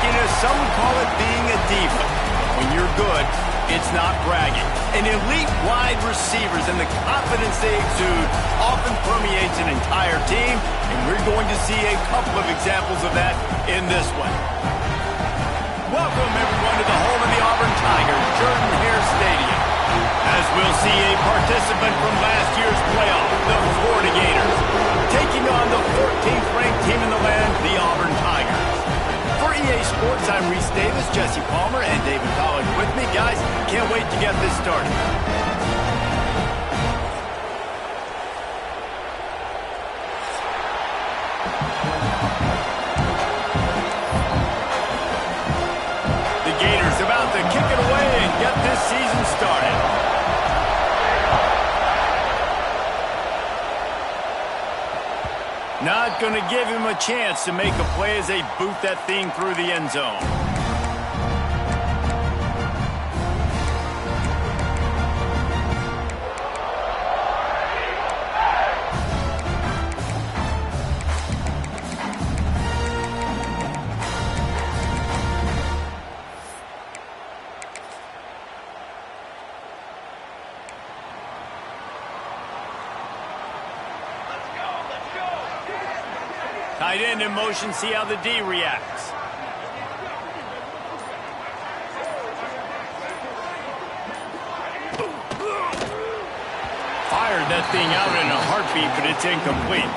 flashiness. Some call it being a diva. When you're good, it's not bragging. And elite wide receivers and the confidence they exude often permeates an entire team, and we're going to see a couple of examples of that in this one. Welcome, everyone, to the home of the Auburn Tigers, Jordan-Hare Stadium. As we'll see a participant from last year's playoff, the Florida Gators, taking on the 14th-ranked team in the land, the Auburn Tigers. For EA Sports, I'm Reese Davis, Jesse Palmer, and David Collins with me. Guys, can't wait to get this started. The Gators about to kick it away and get this season started. Not going to give him a chance to make a play as they boot that thing through the end zone. Tight end in motion, see how the D reacts. Fired that thing out in a heartbeat, but it's incomplete.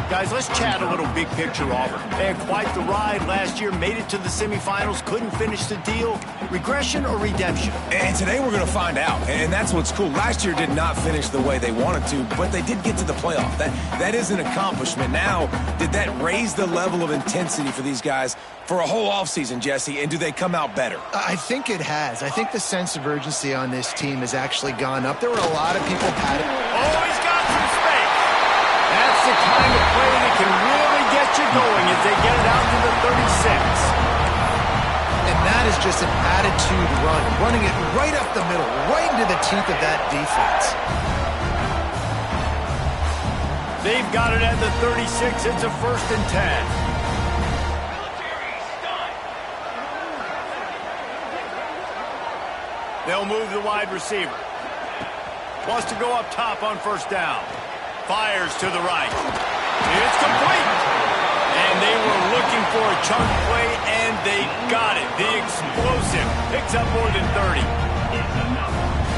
Guys, let's chat a little big picture Auburn. They had quite the ride last year, made it to the semifinals, couldn't finish the deal. Regression or redemption? And today we're going to find out, and that's what's cool. Last year did not finish the way they wanted to, but they did get to the playoff. That is an accomplishment. Now, did that raise the level of intensity for these guys for a whole offseason, Jesse, and do they come out better? I think it has. I think the sense of urgency on this team has actually gone up. There were a lot of people patting. Oh, he's got some space. That's the kind of play that can really get you going as they get it out to the 36. And that is just an attitude run, running it right up the middle, right into the teeth of that defense. They've got it at the 36. It's a 1st and 10. They'll move the wide receiver. Wants to go up top on 1st down. Fires to the right. It's complete. And they were looking for a chunk play, and they got it. The explosive picks up more than 30.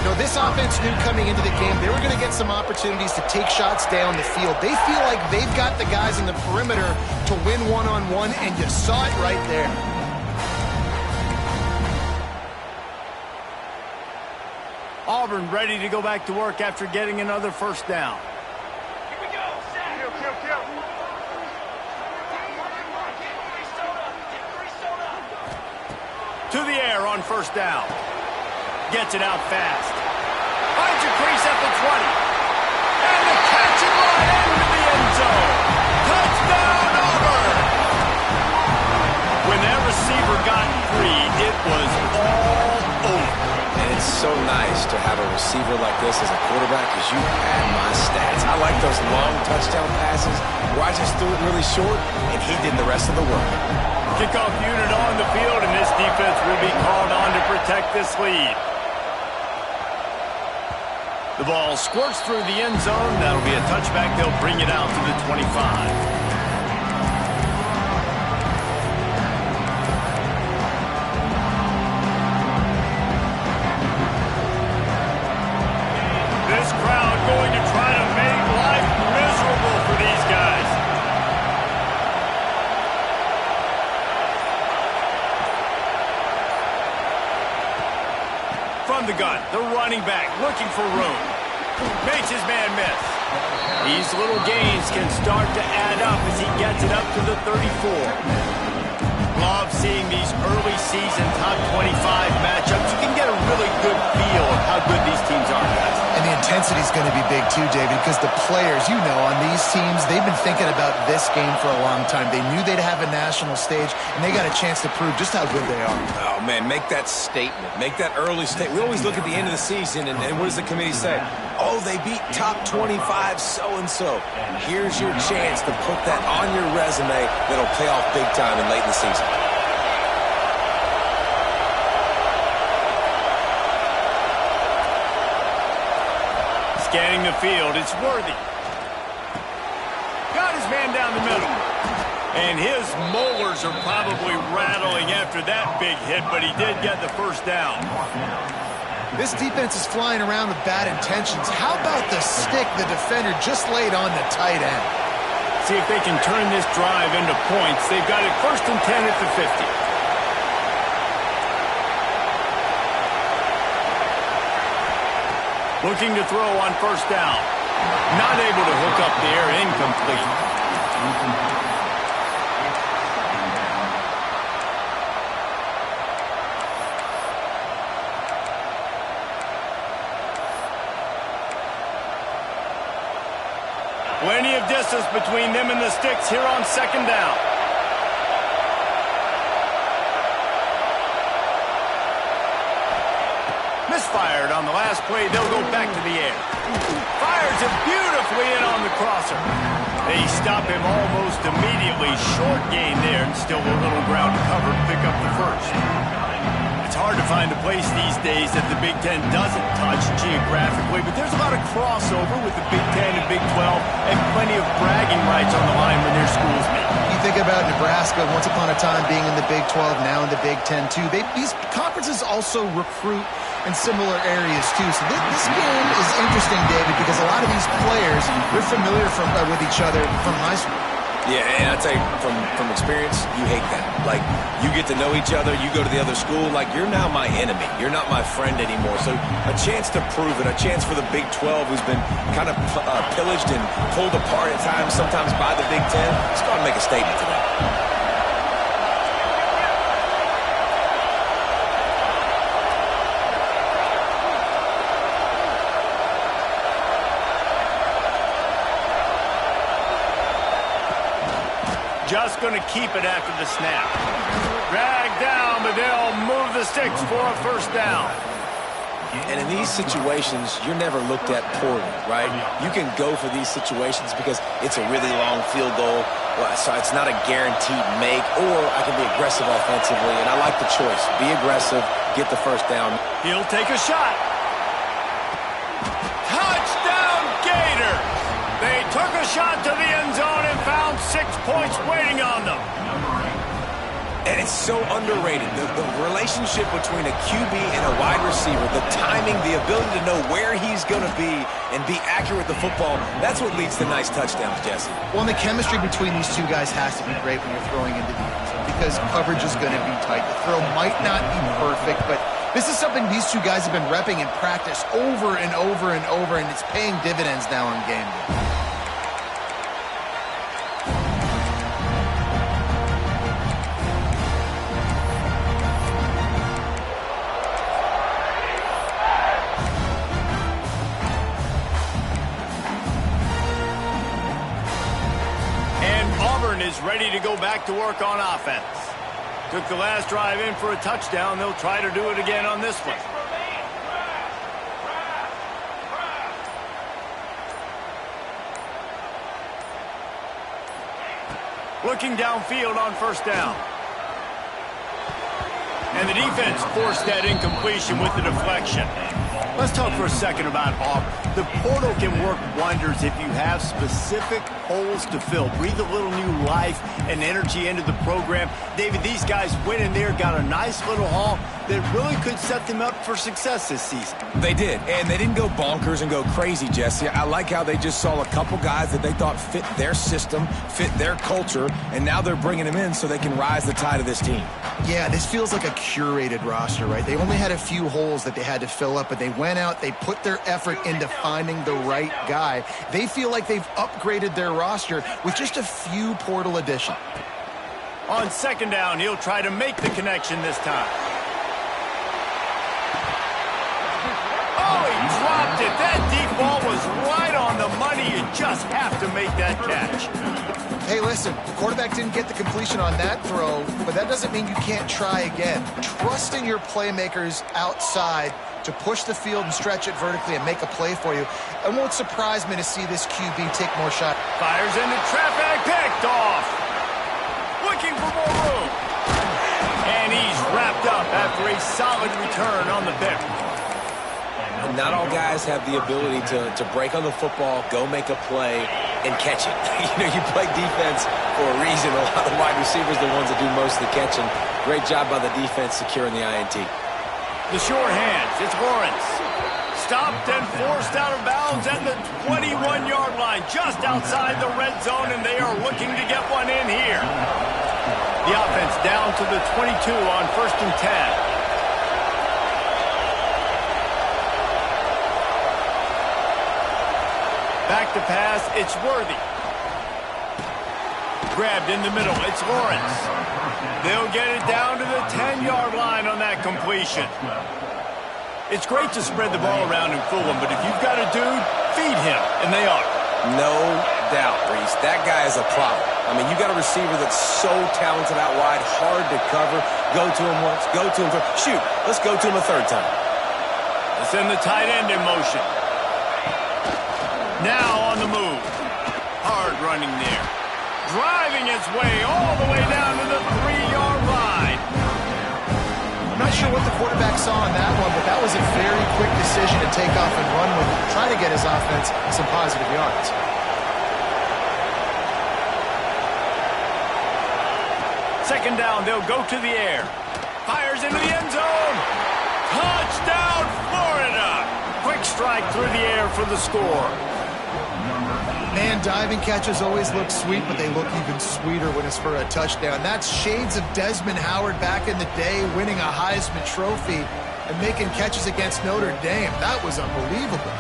No, this offense knew coming into the game they were going to get some opportunities to take shots down the field. They feel like they've got the guys in the perimeter to win one-on-one, and you saw it right there. Auburn ready to go back to work after getting another 1st down. Here we go. Kill. To the air on 1st down. Gets it out fast. Finds a crease at the 20. And the catch and run into the end zone. Touchdown, Auburn! When that receiver got free, it was all over. And it's so nice to have a receiver like this as a quarterback because you had my stats. I like those long touchdown passes where I just threw it really short and he did the rest of the work. Kickoff unit on the field, and this defense will be called on to protect this lead. The ball squirts through the end zone. That'll be a touchback. They'll bring it out to the 25. This crowd going to try to make life miserable for these guys. From the gun, the running back looking for room. Makes his man miss. These little gains can start to add up as he gets it up to the 34. Love seeing these early season top 25 matchups. You can get a really good feel of how good these teams are, guys. And the intensity is going to be big too, David, because the players, you know, on these teams, they've been thinking about this game for a long time. They knew they'd have a national stage, and they got a chance to prove just how good they are. Oh, man, make that statement. Make that early statement. We always look at the end of the season, and what does the committee say? Oh, they beat top 25 so-and-so. Here's your chance to put that on your resume that'll pay off big time and late in the season. scanning the field. It's Worthy. Got his man down the middle. And his molars are probably rattling after that big hit, but he did get the first down. This defense is flying around with bad intentions. How about the stick the defender just laid on the tight end? See if they can turn this drive into points. They've got it 1st and 10 at the 50. Looking to throw on 1st down. Not able to hook up there, incomplete. Plenty of distance between them and the sticks here on 2nd down. Misfired on the last play. They'll go back to the air. Fires it beautifully in on the crosser. They stop him almost immediately. Short gain there, and still a little ground to cover to pick up the first. It's hard to find a place these days that the Big Ten doesn't touch geographically, but there's a lot of crossover with the Big Ten and Big 12 and plenty of bragging rights on the line when their schools meet. You think about Nebraska, once upon a time being in the Big 12, now in the Big 10 too. These conferences also recruit in similar areas too. So this game is interesting, David, because a lot of these players, they're familiar with each other from high school. Yeah, and I tell you, from experience, you hate that. Like, you get to know each other, you go to the other school, like, you're now my enemy. You're not my friend anymore. So a chance to prove it, a chance for the Big 12, who's been kind of pillaged and pulled apart at times, sometimes by the Big 10. Let's go and make a statement today. Just going to keep it after the snap. Drag down, but they'll move the sticks for a 1st down. And in these situations, you're never looked at poorly, right? You can go for these situations because it's a really long field goal, so it's not a guaranteed make, or I can be aggressive offensively, and I like the choice. Be aggressive, get the 1st down. He'll take a shot. Touchdown, Gators! They took a shot to the end zone and found 6 points waiting on them. And it's so underrated. The relationship between a QB and a wide receiver, the timing, the ability to know where he's going to be and be accurate with the football, that's what leads to nice touchdowns, Jesse. Well, and the chemistry between these two guys has to be great when you're throwing into the end zone because coverage is going to be tight. The throw might not be perfect, but this is something these two guys have been repping in practice over and over and over, and it's paying dividends now on game day. Is ready to go back to work on offense. Took the last drive in for a touchdown. They'll try to do it again on this one. Looking downfield on 1st down. And the defense forced that incompletion with the deflection. Let's talk for a second about Auburn. The portal can work wonders if you have specific holes to fill. Breathe a little new life and energy into the program. David, these guys went in there, got a nice little haul that really could set them up for success this season. They did, and they didn't go bonkers and go crazy, Jesse. I like how they just saw a couple guys that they thought fit their system, fit their culture, and now they're bringing them in so they can rise the tide of this team. Yeah, this feels like a curated roster, right? They only had a few holes that they had to fill up, but they went out, they put their effort into finding the right guy. They feel like they've upgraded their roster with just a few portal additions. On 2nd down, he'll try to make the connection this time. Oh, he dropped it. That deep ball was right on the money. You just have to make that catch. Hey, listen, the quarterback didn't get the completion on that throw, but that doesn't mean you can't try again. Trust in your playmakers outside to push the field and stretch it vertically and make a play for you. It won't surprise me to see this QB take more shots. Fires into traffic, picked off. Looking for more room. And he's wrapped up after a solid return on the pick. Not all guys have the ability to break on the football, go make a play, and catch it. You play defense for a reason. A lot of wide receivers are the ones that do most of the catching. Great job by the defense securing the INT. The sure hands. It's Lawrence. Stopped and forced out of bounds at the 21-yard line, just outside the red zone, and they are looking to get one in here. The offense down to the 22 on 1st and 10. Back to pass, it's Worthy. Grabbed in the middle, it's Lawrence. They'll get it down to the 10-yard line on that completion. It's great to spread the ball around and fool him, but if you've got a dude, feed him, and they are. No doubt, Reese. That guy is a problem. I mean, you got a receiver that's so talented out wide, hard to cover. Go to him once, go to him twice. Shoot, let's go to him a third time. Let's send the tight end in motion. Now on the move. Hard running there. Driving his way all the way down to the 3-yard line. I'm not sure what the quarterback saw on that one, but that was a very quick decision to take off and run with it, try to get his offense some positive yards. Second down, they'll go to the air. Fires into the end zone. Touchdown, Florida. Quick strike through the air for the score. Man, diving catches always look sweet, but they look even sweeter when it's for a touchdown. That's shades of Desmond Howard back in the day, winning a Heisman Trophy and making catches against Notre Dame. That was unbelievable.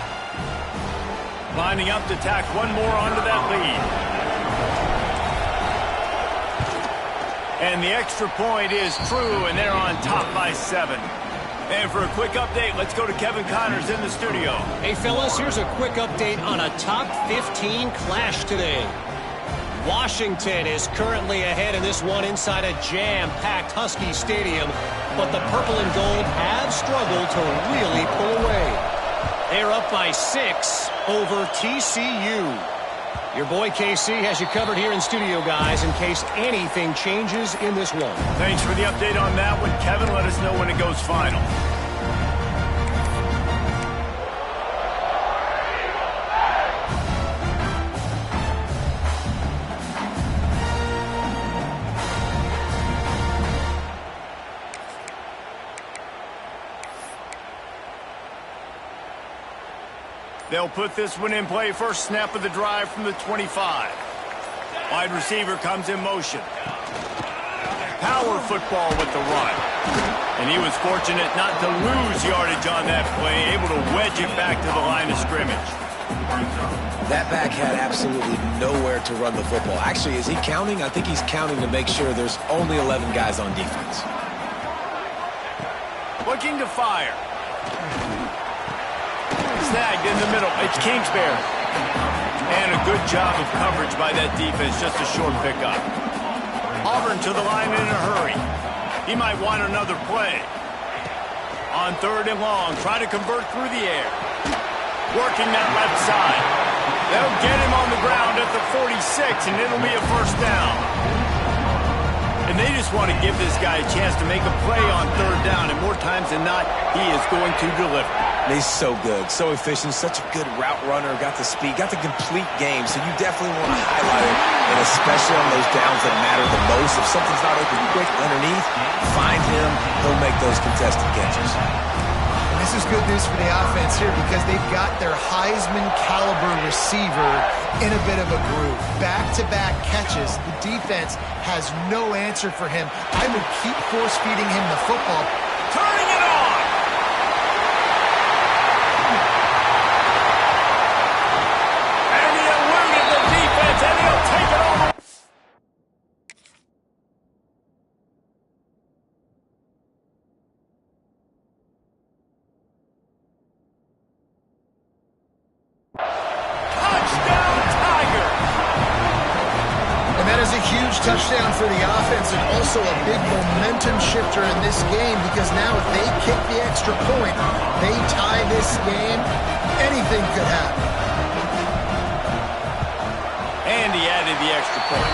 Lining up to tack one more onto that lead. And the extra point is true, and they're on top by 7. And for a quick update, let's go to Kevin Connors in the studio. Hey, fellas, here's a quick update on a top 15 clash today. Washington is currently ahead in this one inside a jam-packed Husky Stadium, but the purple and gold have struggled to really pull away. They're up by 6 over TCU. Your boy KC has you covered here in studio, guys, in case anything changes in this one. Thanks for the update on that one, Kevin. Let us know when it goes final. They'll put this one in play. First snap of the drive from the 25. Wide receiver comes in motion. Power football with the run. And he was fortunate not to lose yardage on that play, able to wedge it back to the line of scrimmage. That back had absolutely nowhere to run the football. Actually, is he counting? I think he's counting to make sure there's only 11 guys on defense. Looking to fire. Snagged in the middle. It's Kingsbury. And a good job of coverage by that defense. Just a short pickup. Auburn to the line in a hurry. He might want another play. On 3rd and long. Try to convert through the air. Working that left side. They'll get him on the ground at the 46, and it'll be a first down. And they just want to give this guy a chance to make a play on 3rd down, and more times than not, he is going to deliver. He's so good, so efficient, such a good route runner, got the speed, got the complete game, so you definitely want to highlight him, and especially on those downs that matter the most. If something's not open quick underneath, find him, he'll make those contested catches. And this is good news for the offense here because they've got their Heisman-caliber receiver in a bit of a groove. Back-to-back catches, the defense has no answer for him. I would keep force-feeding him the football. Turning it on! And he'll take it over. Touchdown, Tiger. And that is a huge touchdown for the offense and also a big momentum shifter in this game because now if they kick the extra point, they tie this game, anything could happen. And he added the extra point.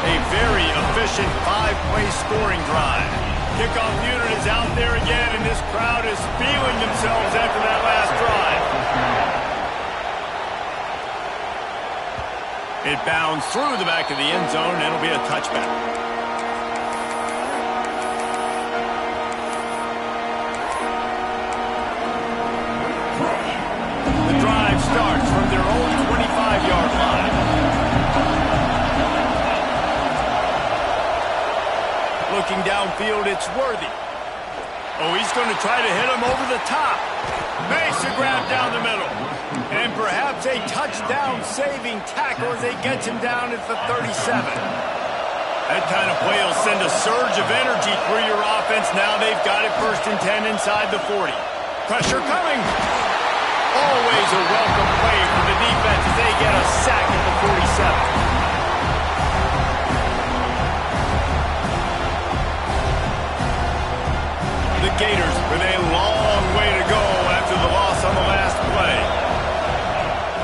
A very efficient 5-play scoring drive. Kickoff unit is out there again, and this crowd is feeling themselves after that It bounds through the back of the end zone, and it'll be a touchback. The drive starts from their own 25-yard line. Looking downfield, it's Worthy. Oh, he's going to try to hit him over the top. Makes a grab down the middle. And perhaps a touchdown-saving tackle as they get him down at the 37. That kind of play will send a surge of energy through your offense. Now they've got it 1st and 10 inside the 40. Pressure coming. Always a welcome play for the defense as they get a sack at the 47. The Gators with a long way to go after the loss on the last play.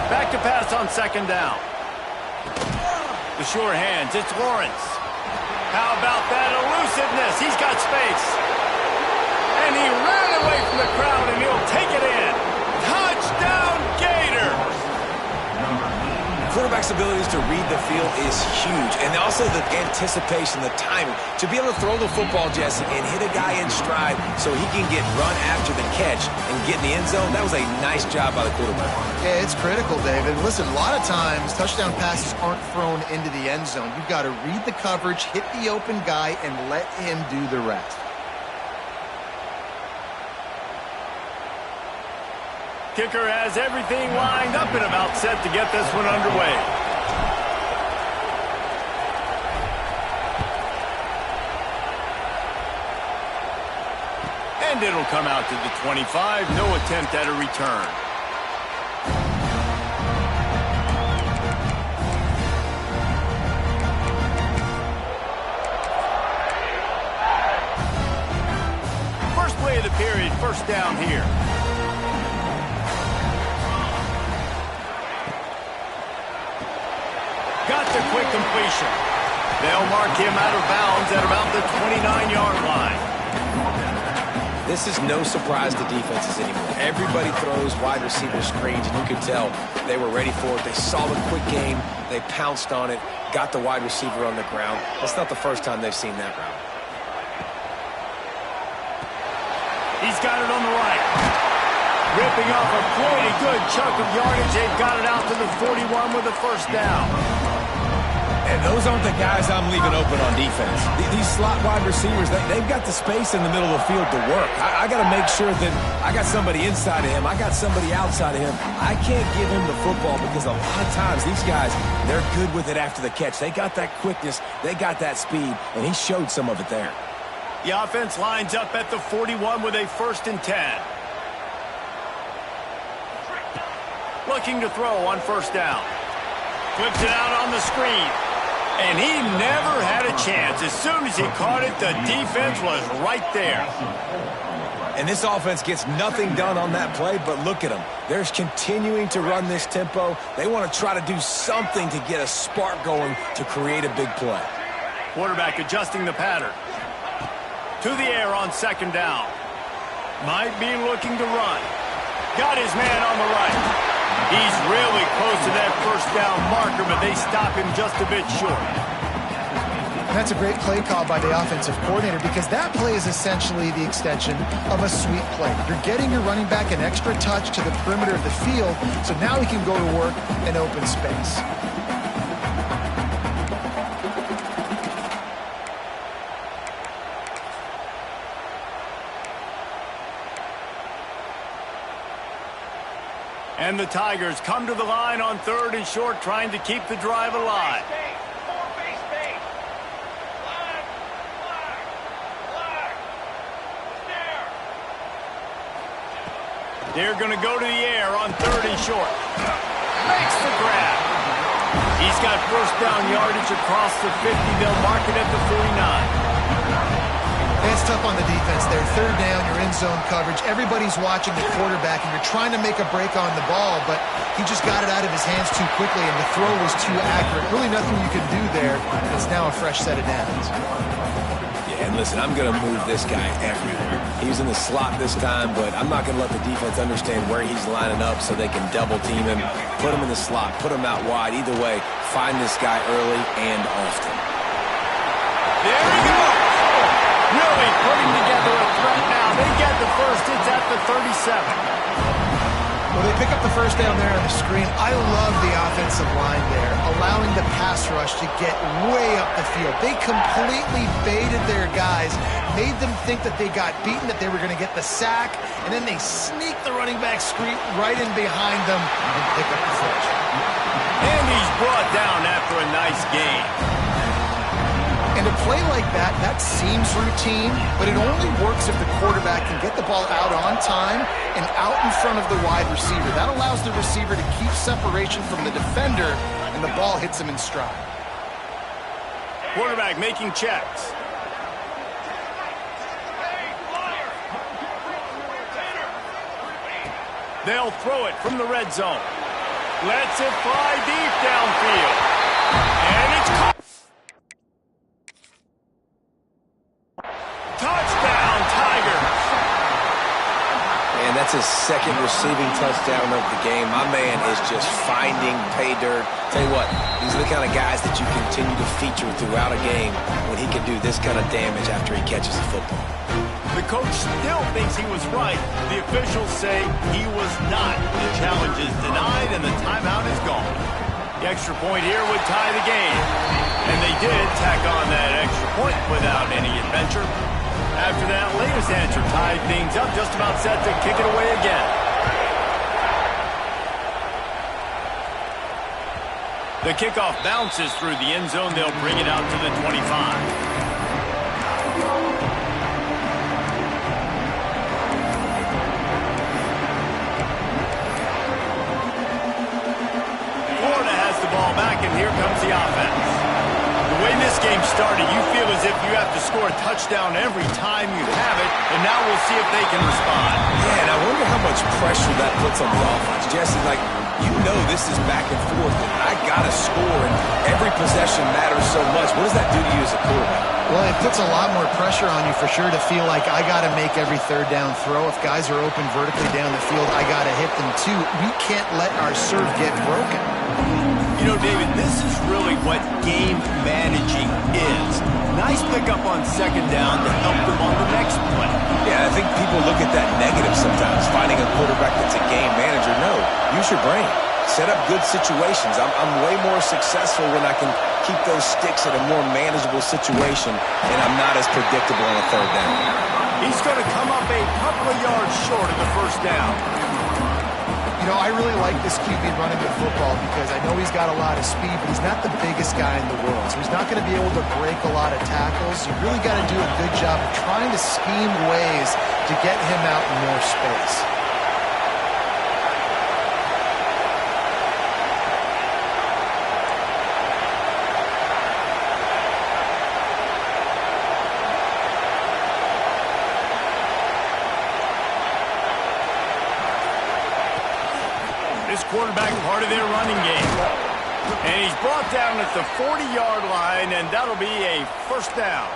Back to pass on 2nd down. The sure hands, it's Lawrence. How about that elusiveness? He's got space. And he ran away from the crowd, and he'll take it in. Touchdown, Gators! Quarterback's abilities to read the field is huge, and also the anticipation, the timing. To be able to throw the football, Jesse, and hit a guy in stride so he can get run after the catch and get in the end zone, that was a nice job by the quarterback. Yeah, it's critical, David. Listen, a lot of times touchdown passes aren't thrown into the end zone. You've got to read the coverage, hit the open guy, and let him do the rest. Kicker has everything lined up and about set to get this one underway. And it'll come out to the 25. No attempt at a return. First play of the period, 1st down here. Got the quick completion. They'll mark him out of bounds at about the 29-yard line. This is no surprise to defenses anymore. Everybody throws wide receiver screens, and you can tell they were ready for it. They saw the quick game. They pounced on it, got the wide receiver on the ground. That's not the first time they've seen that route. He's got it on the right. Ripping off a pretty good chunk of yardage. They've got it out to the 41 with a 1st down. And those aren't the guys I'm leaving open on defense. These slot wide receivers, they've got the space in the middle of the field to work. I got to make sure that I got somebody inside of him. I got somebody outside of him. I can't give him the football because a lot of times these guys, they're good with it after the catch. They got that quickness. They got that speed, and he showed some of it there. The offense lines up at the 41 with a 1st and 10. Looking to throw on 1st down. Flips it out on the screen. And he never had a chance. As soon as he caught it, the defense was right there. And this offense gets nothing done on that play, but look at them. They're continuing to run this tempo. They want to try to do something to get a spark going to create a big play. Quarterback adjusting the pattern. To the air on 2nd down. Might be looking to run. Got his man on the right. He's really close to that 1st down marker, but they stop him just a bit short. That's a great play call by the offensive coordinator because that play is essentially the extension of a sweep play. You're getting your running back an extra touch to the perimeter of the field, so now he can go to work in open space. And the Tigers come to the line on 3rd and short, trying to keep the drive alive. They're going to go to the air on 3rd and short. Makes the grab. He's got 1st down yardage across the 50. They'll mark it at the 49. It's tough on the defense there. 3rd down, you're in zone coverage. Everybody's watching the quarterback, and you're trying to make a break on the ball, but he just got it out of his hands too quickly, and the throw was too accurate. Really nothing you could do there. It's now a fresh set of downs. Yeah, and listen, I'm going to move this guy everywhere. He was in the slot this time, but I'm not going to let the defense understand where he's lining up so they can double team him, put him in the slot, put him out wide. Either way, find this guy early and often. There he goes. Really putting together a threat now. They get the first. It's at the 37. Well, they pick up the first down there on the screen. I love the offensive line there, allowing the pass rush to get way up the field. They completely baited their guys, made them think that they got beaten, that they were going to get the sack, and then they sneak the running back screen right in behind them and pick up the first. And he's brought down after a nice gain. And a play like that, that seems routine, but it only works if the quarterback can get the ball out on time and out in front of the wide receiver. That allows the receiver to keep separation from the defender, and the ball hits him in stride. Quarterback making checks. They'll throw it from the red zone. Lets it fly deep downfield. And it's caught. Touchdown, Tigers. And that's his second receiving touchdown of the game. My man is just finding pay dirt. Tell you what, these are the kind of guys that you continue to feature throughout a game when he can do this kind of damage after he catches the football. The coach still thinks he was right. The officials say he was not. The challenge is denied and the timeout is gone. The extra point here would tie the game. And they did tack on that extra point without any adventure. After that latest answer tied things up, just about set to kick it away again. The kickoff bounces through the end zone. They'll bring it out to the 25. Ball back, and here comes the offense. The way this game started, you feel as if you have to score a touchdown every time you have it, and now we'll see if they can respond. Yeah, and I wonder how much pressure that puts on the offense. Jesse, like, you know this is back and forth, and I got to score, and every possession matters so much. What does that do to you as a quarterback? Well, it puts a lot more pressure on you for sure to feel like I got to make every third down throw. If guys are open vertically down the field, I got to hit them too. We can't let our serve get broken. You know, David, this is really what game managing is. Nice pickup on second down to help them on the next play. Yeah, I think people look at that negative sometimes, finding a quarterback that's a game manager. No, use your brain. Set up good situations. I'm way more successful when I can keep those sticks at a more manageable situation, and I'm not as predictable on a third down. He's going to come up a couple of yards short of the first down. You know, I really like this QB running the football because I know he's got a lot of speed, but he's not the biggest guy in the world. So he's not going to be able to break a lot of tackles. You really got to do a good job of trying to scheme ways to get him out in more space. Quarterback part of their running game. And he's brought down at the 40-yard line, and that'll be a first down.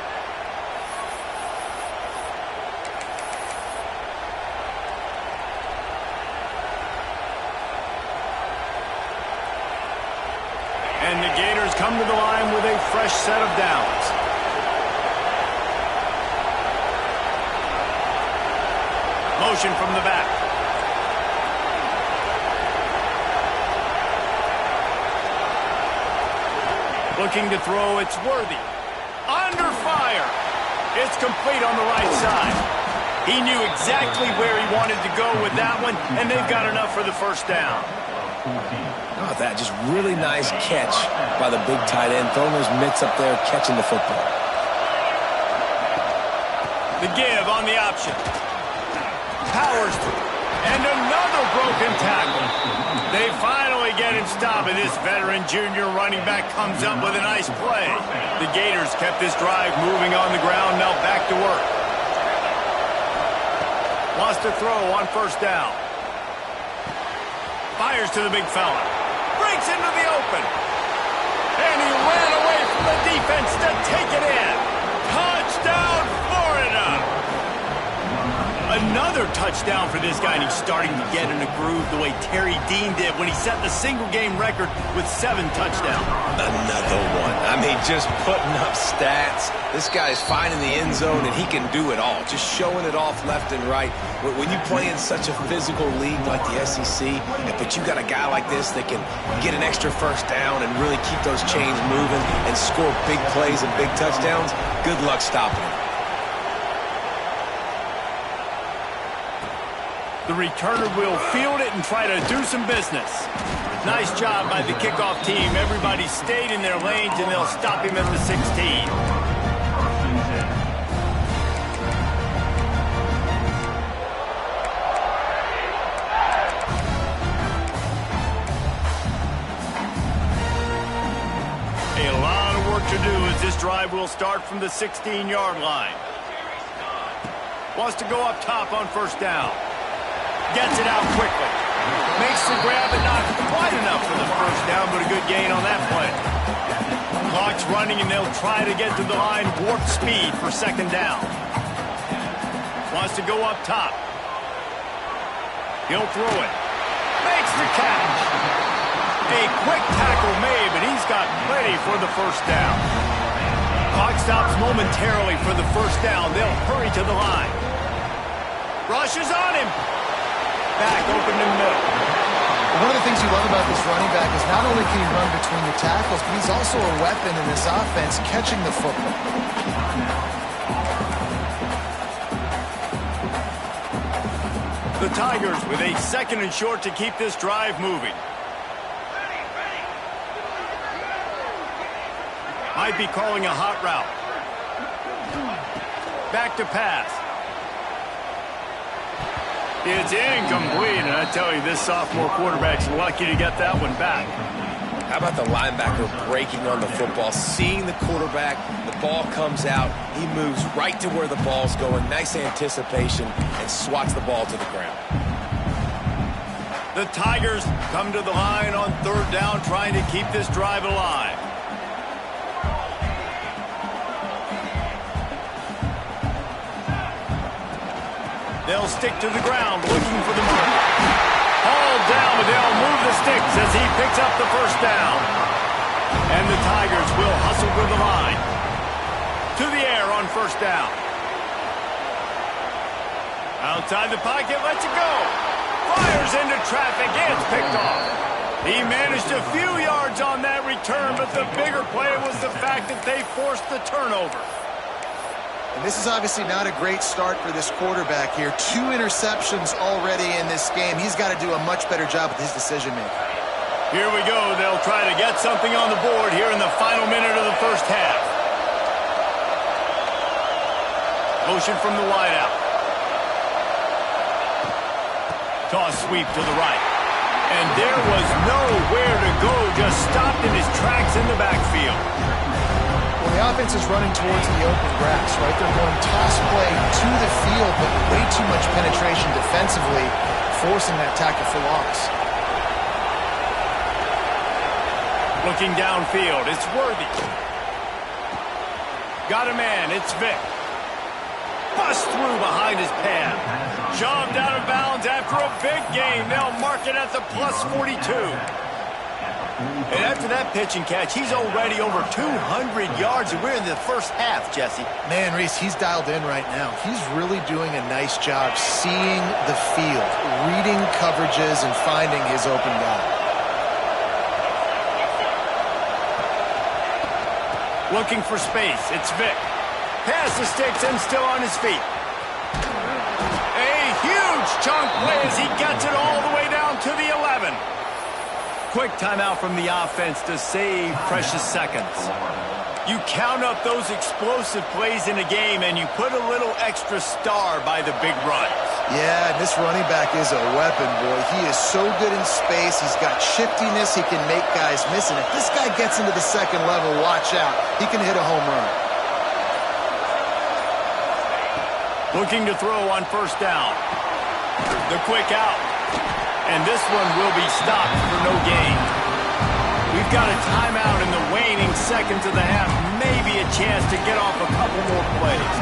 And the Gators come to the line with a fresh set of downs. Motion from the back. Looking to throw, it's Worthy. Under fire. It's complete on the right side. He knew exactly where he wanted to go with that one, and they've got enough for the first down. How about that? Just really nice catch by the big tight end, throwing those mitts up there, catching the football. The give on the option. Powers through. And another broken tackle. They finally get him stopped, and this veteran junior running back comes up with a nice play. The Gators kept this drive moving on the ground, now back to work. Wants to throw on first down. Fires to the big fella. Breaks into the open. And he ran away from the defense to take it in. Touchdown, Florida! Another touchdown for this guy, and he's starting to get in a groove the way Terry Dean did when he set the single-game record with 7 touchdowns. Another one. I mean, just putting up stats. This guy's finding the end zone, and he can do it all. Just showing it off left and right. When you play in such a physical league like the SEC, but you got a guy like this that can get an extra first down and really keep those chains moving and score big plays and big touchdowns, good luck stopping him. The returner will field it and try to do some business. Nice job by the kickoff team. Everybody stayed in their lanes, and they'll stop him at the 16. A lot of work to do as this drive will start from the 16-yard line. Wants to go up top on first down. Gets it out quickly. Makes the grab, but not quite enough for the first down, but a good gain on that play. Clock's running, and they'll try to get to the line warp speed for second down. Wants to go up top. He'll throw it. Makes the catch. A quick tackle made, but he's got plenty for the first down. Clock stops momentarily for the first down. They'll hurry to the line. Rushes on him. Back open in the middle. One of the things you love about this running back is not only can he run between the tackles, but he's also a weapon in this offense catching the football. The Tigers with a 2nd and short to keep this drive moving. Might be calling a hot route. Back to pass. It's incomplete, and I tell you, this sophomore quarterback's lucky to get that one back. How about the linebacker breaking on the football, seeing the quarterback, the ball comes out, he moves right to where the ball's going, nice anticipation, and swats the ball to the ground. The Tigers come to the line on 3rd down, trying to keep this drive alive. They'll stick to the ground, looking for the mark. Hauled down, but they'll move the sticks as he picks up the first down. And the Tigers will hustle to the line. To the air on first down. Outside the pocket, lets it go. Fires into traffic, it's picked off. He managed a few yards on that return, but the bigger play was the fact that they forced the turnover. And this is obviously not a great start for this quarterback here. 2 interceptions already in this game. He's got to do a much better job with his decision-making. Here we go. They'll try to get something on the board here in the final minute of the first half. Motion from the wideout. Toss sweep to the right. And there was nowhere to go. Just stopped in his tracks in the backfield. Well, the offense is running towards the open grass, right? They're going toss play to the field, but way too much penetration defensively, forcing that tackle for loss. Looking downfield, it's Worthy. Got a man, it's Vick. Bust through behind his pad. Shoved out of bounds after a big gain. They'll mark it at the plus 42. And after that pitch and catch, he's already over 200 yards, and we're in the first half, Jesse. Man, Reese, he's dialed in right now. He's really doing a nice job seeing the field, reading coverages, and finding his open guy. Looking for space, it's Vick. Past the sticks and still on his feet. A huge chunk play as he gets it all the way down to the 11. Quick timeout from the offense to save precious seconds. You count up those explosive plays in a game, and you put a little extra star by the big runs. Yeah, this running back is a weapon, boy. He is so good in space. He's got shiftiness. He can make guys miss. And if this guy gets into the 2nd level, watch out. He can hit a home run. Looking to throw on first down. The quick out. And this one will be stopped for no gain. We've got a timeout in the waning seconds of the half. Maybe a chance to get off a couple more plays.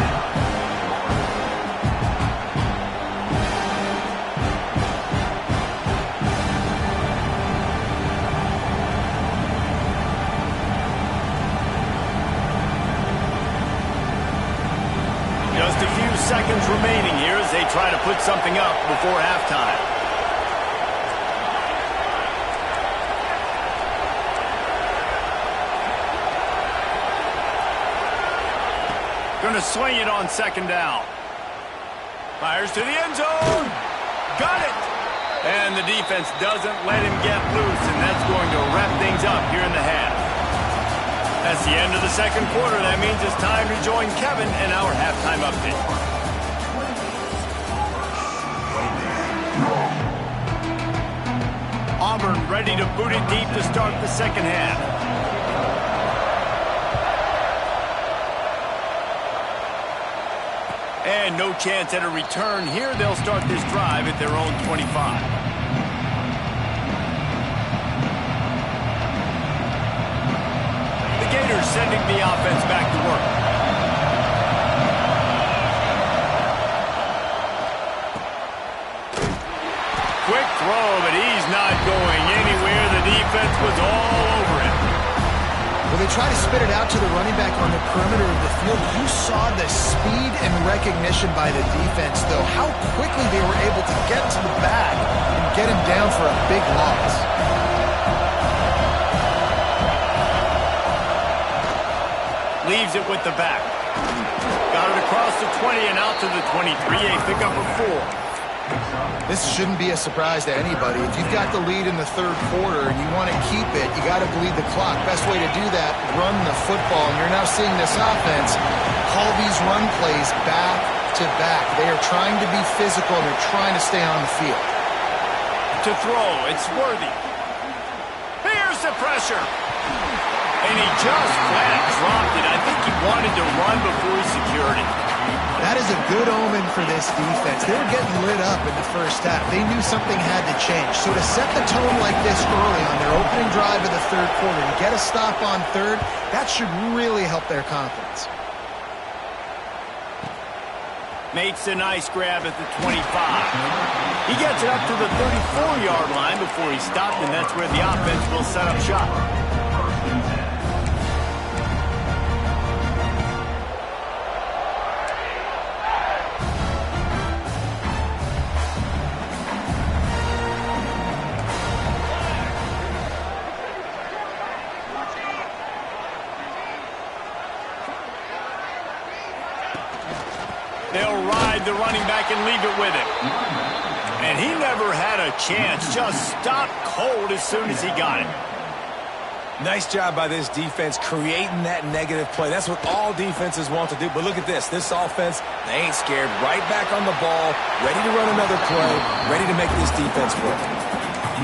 make something up before halftime. Going to swing it on second down. Fires to the end zone. Got it. And the defense doesn't let him get loose, and that's going to wrap things up here in the half. That's the end of the second quarter. That means it's time to join Kevin in our halftime update. Auburn ready to boot it deep to start the second half. And no chance at a return here. They'll start this drive at their own 25. Gators sending the offense back to work. Quick throw, but he's not going anywhere. The defense was all over him. When they try to spit it out to the running back on the perimeter of the field, you saw the speed and recognition by the defense, though. How quickly they were able to get to the back and get him down for a big loss. Leaves it with the back. Got it across the 20 and out to the 23. A pickup of 4. This shouldn't be a surprise to anybody. If you've got the lead in the third quarter and you want to keep it, you got to bleed the clock. Best way to do that, run the football. And you're now seeing this offense call these run plays back to back. They are trying to be physical. They're trying to stay on the field. To throw, it's Worthy. Here's the pressure. And he just flat dropped it. I think he wanted to run before he secured it. That is a good omen for this defense. They were getting lit up in the first half. They knew something had to change. So to set the tone like this early on their opening drive of the third quarter, to get a stop on third, that should really help their confidence. Makes a nice grab at the 25. He gets it up to the 34-yard line before he stopped, and that's where the offense will set up shop. They'll ride the running back and leave it with him. And he never had a chance. Just stopped cold as soon as he got it. Nice job by this defense creating that negative play. That's what all defenses want to do. But look at this. This offense, they ain't scared. Right back on the ball, ready to run another play, ready to make this defense work.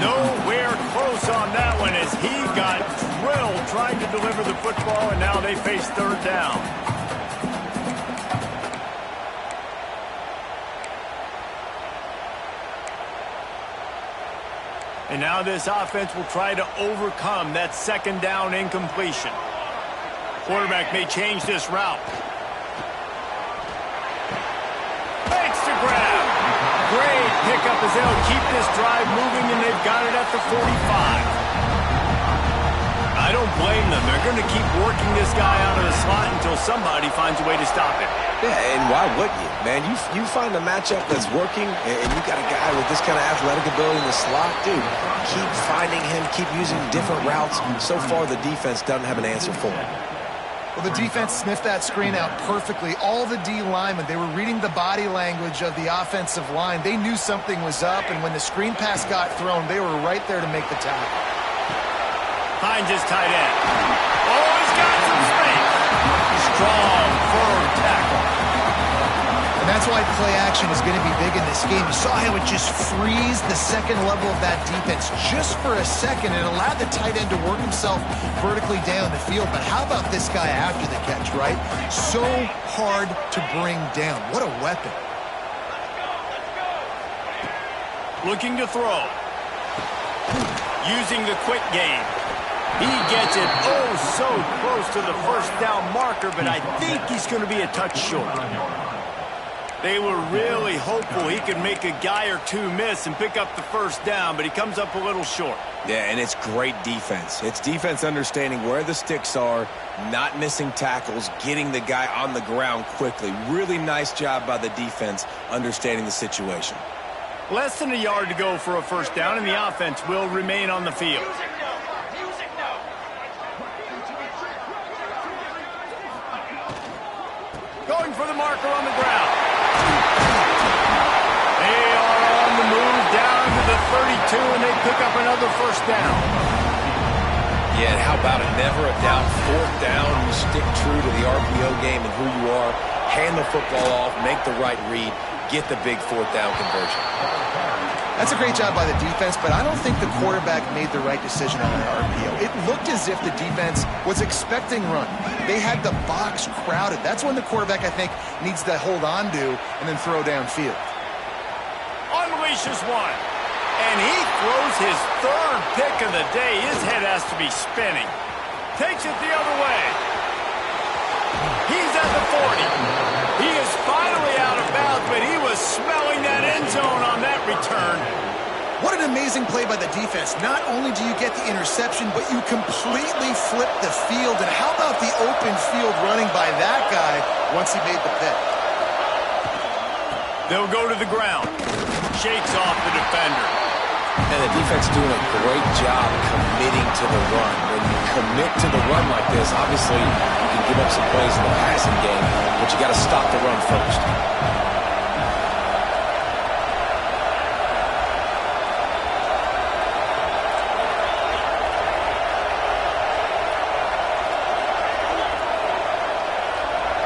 Nowhere close on that one as he got drilled trying to deliver the football, and now they face third down. And now this offense will try to overcome that second down incompletion. Quarterback may change this route. Makes the grab. Great pickup as they'll keep this drive moving, and they've got it at the 45. I don't blame them. They're going to keep working this guy out of the slot until somebody finds a way to stop it. Yeah, and why wouldn't you, man? You find a matchup that's working, and you got a guy with this kind of athletic ability in the slot, dude. Keep finding him, keep using different routes. So far, the defense doesn't have an answer for him. Well, the defense sniffed that screen out perfectly. All the D linemen, they were reading the body language of the offensive line. They knew something was up, and when the screen pass got thrown, they were right there to make the tackle. Finds his tight end. Oh, he's got some space. Strong, firm tackle. And that's why play action is going to be big in this game. You saw how it just frees the second level of that defense just for a second. It allowed the tight end to work himself vertically down the field. But how about this guy after the catch, right? So hard to bring down. What a weapon. Looking to throw. Using the quick game. He gets it oh so close to the first down marker, but I think he's going to be a touch short. They were really hopeful he could make a guy or two miss and pick up the first down, but he comes up a little short. Yeah, and it's great defense. It's defense understanding where the sticks are, not missing tackles, getting the guy on the ground quickly. Really nice job by the defense understanding the situation. Less than a yard to go for a first down, and the offense will remain on the field. Going for the marker on the ground. They are on the move down to the 32, and they pick up another first down. Yeah, and how about it? Never a doubt. Fourth down, you stick true to the RPO game and who you are. Hand the football off, make the right read, get the big fourth down conversion. That's a great job by the defense, but I don't think the quarterback made the right decision on that RPO. It looked as if the defense was expecting run. They had the box crowded. That's when the quarterback, I think, needs to hold on to and then throw downfield. Unleashes one. And he throws his third pick of the day. His head has to be spinning. Takes it the other way. He's at the 40. He is finally out of bounds, but he was smelling that end zone on that return. What an amazing play by the defense. Not only do you get the interception, but you completely flip the field. And how about the open field running by that guy once he made the pick? They'll go to the ground. Shakes off the defender. And the defense doing a great job committing to the run. When you commit to the run like this, obviously you can give up some plays in the passing game, but you got to stop the run first.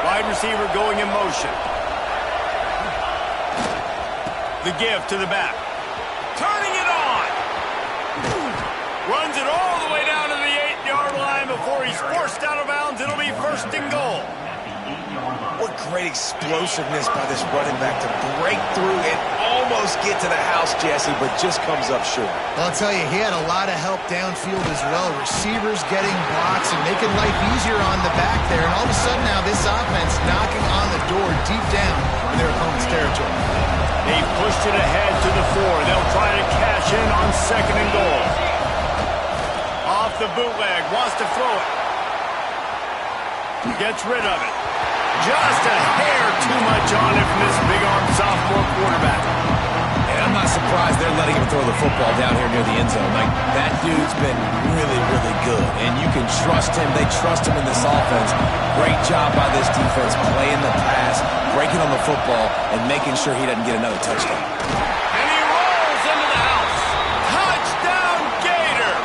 Wide receiver going in motion. The give to the back. Turning it on. Runs it all the way down to the 8-yard line before he's forced out of bounds. It'll be first and goal. What great explosiveness by this running back to break through and almost get to the house, Jesse, but just comes up short. I'll tell you, he had a lot of help downfield as well. Receivers getting blocks and making life easier on the back there. And all of a sudden now this offense knocking on the door deep down in their opponent's territory. They pushed it ahead to the 4. They'll try to cash in on second and goal. Off the bootleg, wants to throw it. Gets rid of it. Just a hair too much on it from this big-arm sophomore quarterback. And I'm not surprised they're letting him throw the football down here near the end zone. Like, that dude's been really, really good. And you can trust him. They trust him in this offense. Great job by this defense playing the pass, breaking on the football, and making sure he doesn't get another touchdown. And he rolls into the house. Touchdown, Gator!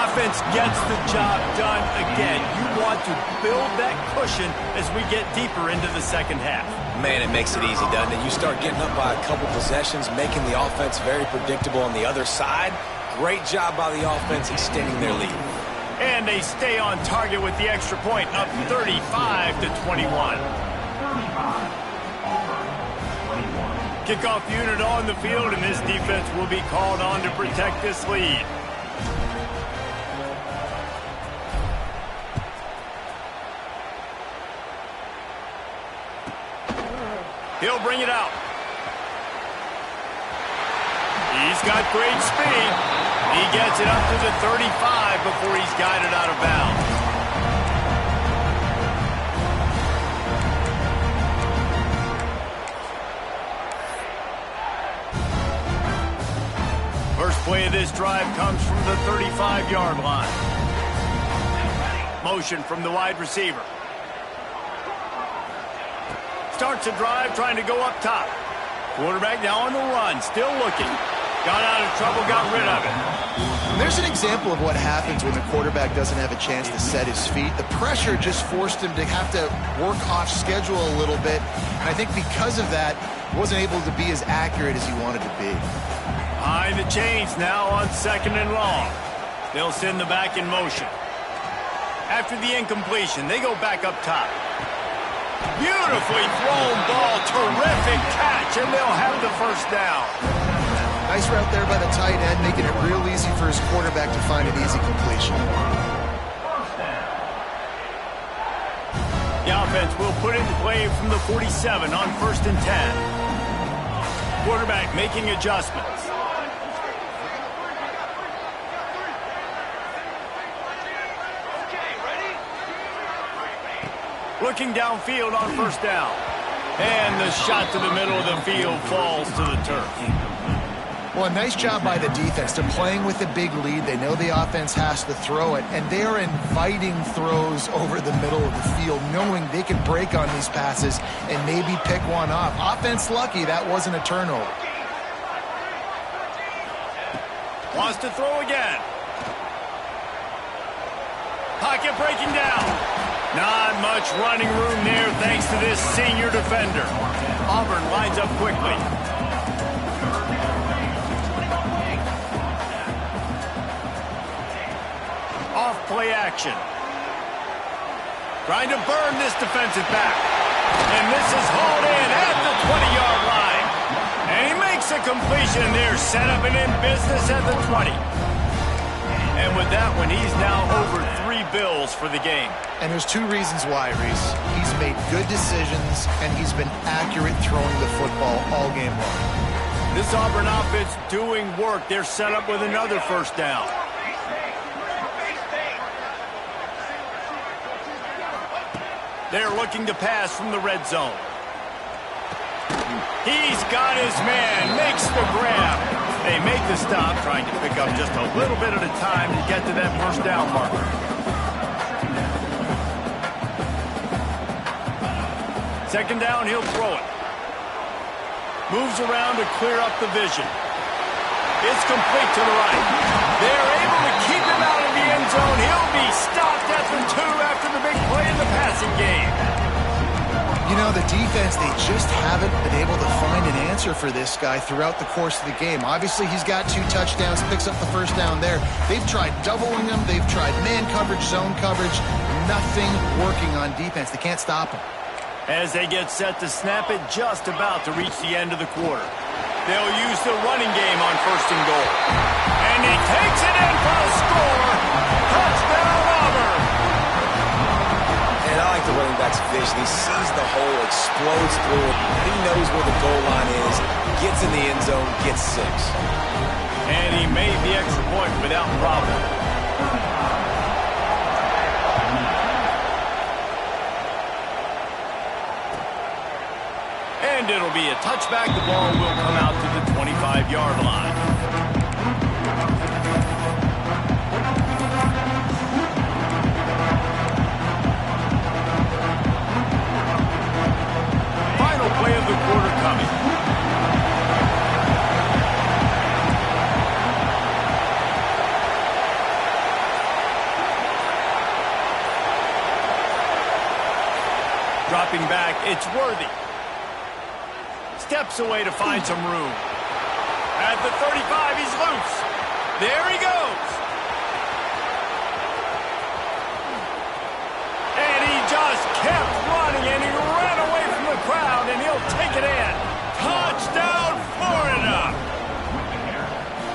Offense gets the job done again. You want to build that cushion as we get deeper into the second half. Man, it makes it easy, doesn't it? You start getting up by a couple possessions, making the offense very predictable on the other side. Great job by the offense extending their lead. And they stay on target with the extra point, up 35-21. Kickoff unit on the field, and this defense will be called on to protect this lead. He'll bring it out. He's got great speed. He gets it up to the 35 before he's guided out of bounds. First play of this drive comes from the 35-yard line. Motion from the wide receiver. Starts a drive trying to go up top. Quarterback now on the run, still looking. Got out of trouble, got rid of it. There's an example of what happens when the quarterback doesn't have a chance to set his feet. The pressure just forced him to have to work off schedule a little bit. And I think because of that, wasn't able to be as accurate as he wanted to be. Behind the chains now on second and long. They'll send the back in motion. After the incompletion, they go back up top. Beautifully thrown ball, terrific catch, and they'll have the first down. Nice route there by the tight end, making it real easy for his quarterback to find an easy completion. The offense will put it in play from the 47 on 1st and 10. Quarterback making adjustments. Looking downfield on 1st down. And the shot to the middle of the field falls to the turf. Well, a nice job by the defense. They're playing with a big lead. They know the offense has to throw it, and they are inviting throws over the middle of the field, knowing they can break on these passes and maybe pick one off. Offense lucky that wasn't a turnover. Wants to throw again. Pocket breaking down. Not much running room there thanks to this senior defender. Auburn lines up quickly. Off play action. Trying to burn this defensive back. And this is hauled in at the 20-yard line. And he makes a completion there. Set up and in business at the 20. And with that one, he's now over 3 bills for the game. And there's 2 reasons why, Reese. He's made good decisions, and he's been accurate throwing the football all game long. This Auburn offense doing work. They're set up with another 1st down. They're looking to pass from the red zone. He's got his man, makes the grab. They make the stop, trying to pick up just a little bit at a time to get to that 1st down marker. Second down, he'll throw it. Moves around to clear up the vision. It's complete to the right. They're able to keep him out of the end zone. He'll be stopped at the 2 after the big play in the passing game. You know, the defense, they just haven't been able to find an answer for this guy throughout the course of the game. Obviously, he's got 2 touchdowns, picks up the 1st down there. They've tried doubling him. They've tried man coverage, zone coverage. Nothing working on defense. They can't stop him. As they get set to snap it, just about to reach the end of the quarter. They'll use the running game on 1st and goal. And he takes it in for a score. Touchdown, Auburn. And I like the running back's vision. He sees the hole, explodes through it. He knows where the goal line is, gets in the end zone, gets 6. And he made the extra point without problem. And it'll be a touchback. The ball will come out to the 25-yard line. Final play of the quarter coming. Dropping back, it's Worthy. Steps away to find some room. At the 35, he's loose. There he goes. And he just kept running, and he ran away from the crowd, and he'll take it in. Touchdown, Florida!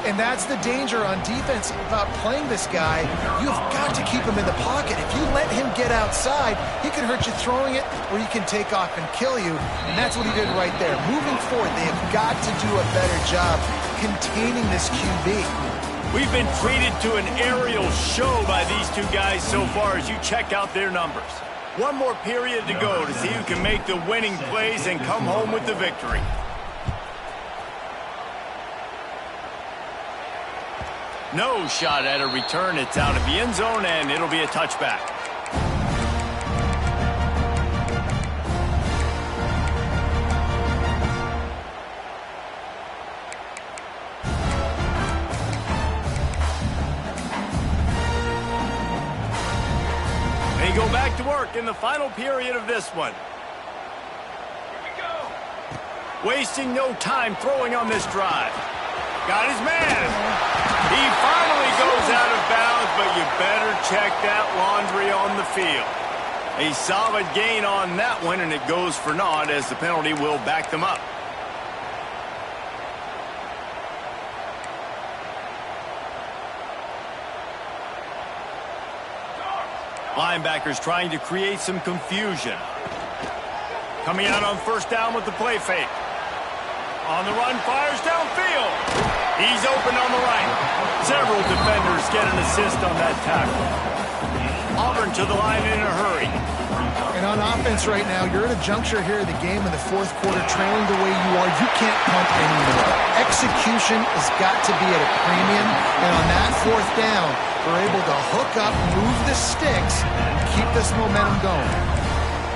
And that's the danger on defense about playing this guy. You've got to keep him in the pocket. If you let him get outside, he can hurt you throwing it, or he can take off and kill you. And that's what he did right there. Moving forward, they have got to do a better job containing this QB. We've been treated to an aerial show by these 2 guys so far as you check out their numbers. One more period to go to see who can make the winning plays and come home with the victory. No shot at a return. It's out of the end zone, and it'll be a touchback. They go back to work in the final period of this one. Wasting no time throwing on this drive. Got his man. He finally goes out of bounds, but you better check that laundry on the field. A solid gain on that one, and it goes for naught as the penalty will back them up. Linebackers trying to create some confusion. Coming out on first down with the play fake. On the run, fires downfield. He's open on the right. Several defenders get an assist on that tackle. Auburn to the line in a hurry. And on offense right now, you're at a juncture here of the game in the fourth quarter, trailing the way you are. You can't punt anymore. Execution has got to be at a premium. And on that fourth down, we're able to hook up, move the sticks, keep this momentum going.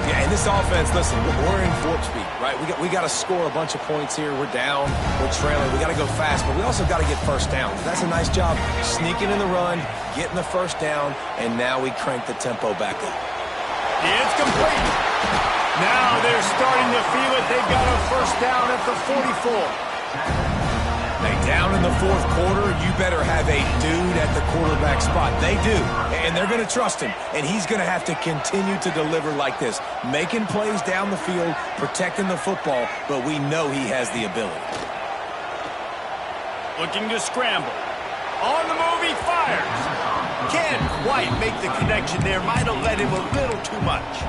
Yeah, and this offense, listen, we're in warp speed, right? We got to score a bunch of points here. We're down, we're trailing. We got to go fast, but we also got to get first down. That's a nice job sneaking in the run, getting the first down, and now we crank the tempo back up. It's complete. Now they're starting to feel it. They've got a first down at the 44. Hey, down in the fourth quarter, you better have a dude at the quarterback spot. They do, and they're going to trust him, and he's going to have to continue to deliver like this, making plays down the field, protecting the football, but we know he has the ability. Looking to scramble. On the move, he fires. Can't quite make the connection there. Might have let him a little too much.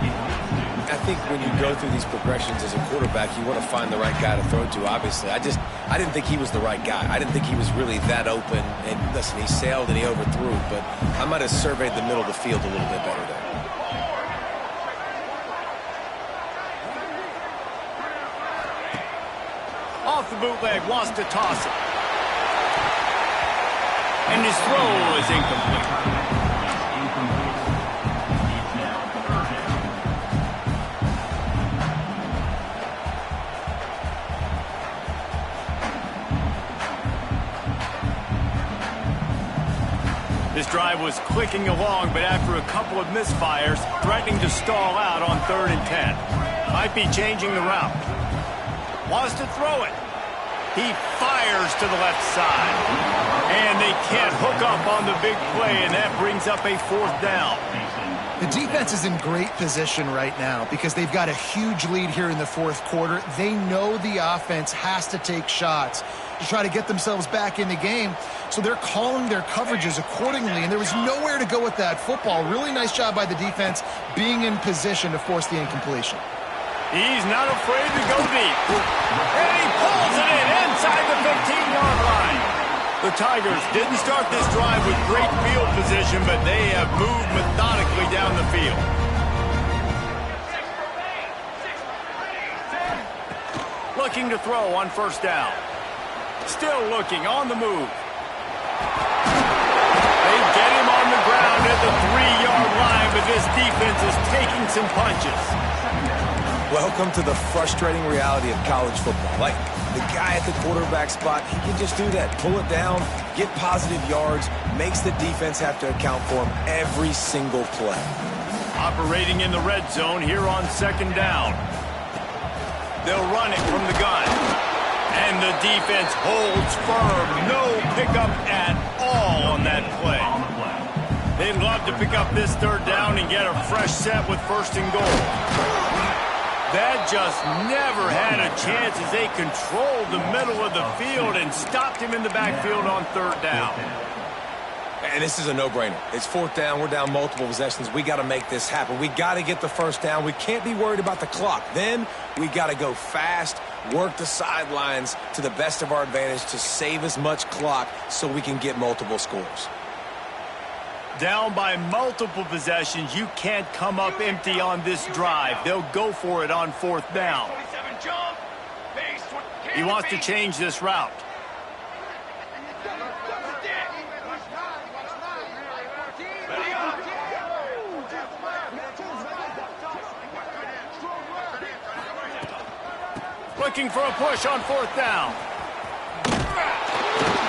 I think when you go through these progressions as a quarterback, you want to find the right guy to throw to, obviously. I didn't think he was the right guy. I didn't think he was really that open. And listen, he sailed and he overthrew, but I might have surveyed the middle of the field a little bit better there. Off the bootleg, wants to toss it. And his throw is incomplete. This drive was clicking along, but after a couple of misfires, threatening to stall out on 3rd and 10. Might be changing the route. Wants to throw it. He fires to the left side. And they can't hook up on the big play, and that brings up a 4th down. The defense is in great position right now because they've got a huge lead here in the fourth quarter. They know the offense has to take shots to try to get themselves back in the game. So they're calling their coverages accordingly, and there was nowhere to go with that football. Really nice job by the defense being in position to force the incompletion. He's not afraid to go deep. And he pulls it in inside the 15-yard line. The Tigers didn't start this drive with great field position, but they have moved methodically down the field. Looking to throw on first down. Still looking on the move. They get him on the ground at the 3-yard line, but this defense is taking some punches. Welcome to the frustrating reality of college football. Like, the guy at the quarterback spot, he can just do that. Pull it down, get positive yards, makes the defense have to account for him every single play. Operating in the red zone here on 2nd down. They'll run it from the gun. And the defense holds firm. No pickup at all on that play. They'd love to pick up this 3rd down and get a fresh set with 1st and goal. That just never had a chance as they controlled the middle of the field and stopped him in the backfield on 3rd down. And this is a no-brainer. It's 4th down. We're down multiple possessions. We got to make this happen. We got to get the first down. We can't be worried about the clock. Then we got to go fast, work the sidelines to the best of our advantage to save as much clock so we can get multiple scores. Down by multiple possessions, you can't come up empty on this drive. They'll go for it on 4th down. He wants to change this route. Looking for a push on 4th down.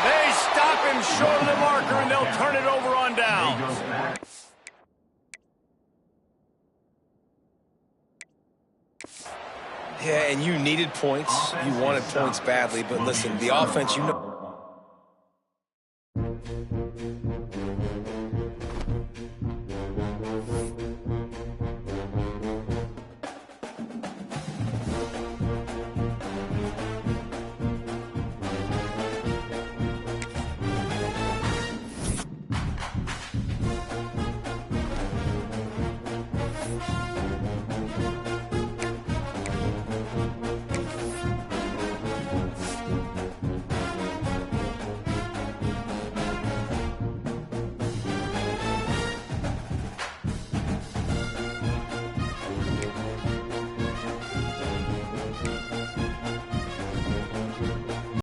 They stop him short of the marker, and they'll turn it over on downs. Yeah, and you needed points. You wanted points badly, but listen, the offense, you know.